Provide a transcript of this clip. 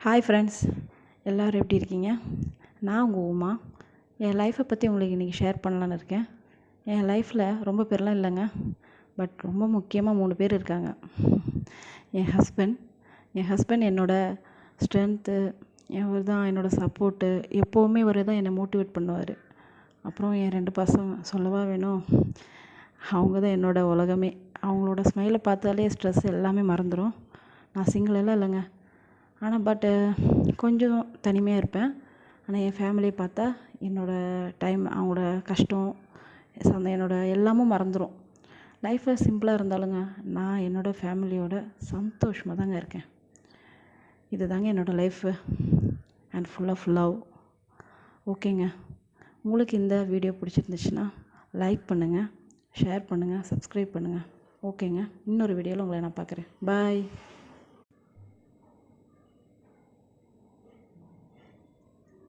Hi friends, எல்லோரும் எப்படி இருக்கீங்க? நான் உங்கள் உமா. என் லைஃப்பை பற்றி உங்களுக்கு இன்றைக்கி ஷேர் பண்ணலான்னு இருக்கேன். என் லைஃப்பில் ரொம்ப பேர்லாம் இல்லைங்க, பட் ரொம்ப முக்கியமாக 3 பேர் இருக்காங்க. என் ஹஸ்பண்ட் என்னோடய ஸ்ட்ரென்த்து, இவர் தான் என்னோடய சப்போர்ட்டு. எப்போவுமே இவர் தான் என்னை மோட்டிவேட் பண்ணுவார். அப்புறம் என் 2 பசங்க சொல்லவா வேணும். அவங்க தான் என்னோடய உலகமே. அவங்களோட ஸ்மைலை பார்த்தாலே ஸ்ட்ரெஸ் எல்லாமே மறந்துடும். நான் சிங்கிள் எல்லாம் இல்லைங்க, ஆனால் கொஞ்சம் தனிமையாக இருப்பேன். ஆனால் என் ஃபேமிலியை பார்த்தா என்னோடய டைம், அவங்களோட கஷ்டம், என்னோடய எல்லாமும் மறந்துடும். லைஃப்பில் சிம்பிளாக இருந்தாலுங்க, நான் என்னோடய ஃபேமிலியோட சந்தோஷமாக தாங்க இருக்கேன். இது தாங்க என்னோடய life and full of love. ஓகேங்க, உங்களுக்கு இந்த வீடியோ பிடிச்சிருந்துச்சுன்னா லைக் பண்ணுங்கள், ஷேர் பண்ணுங்கள், சப்ஸ்கிரைப் பண்ணுங்கள். ஓகேங்க, இன்னொரு வீடியோவில் உங்களை நான் பார்க்குறேன். பாய்.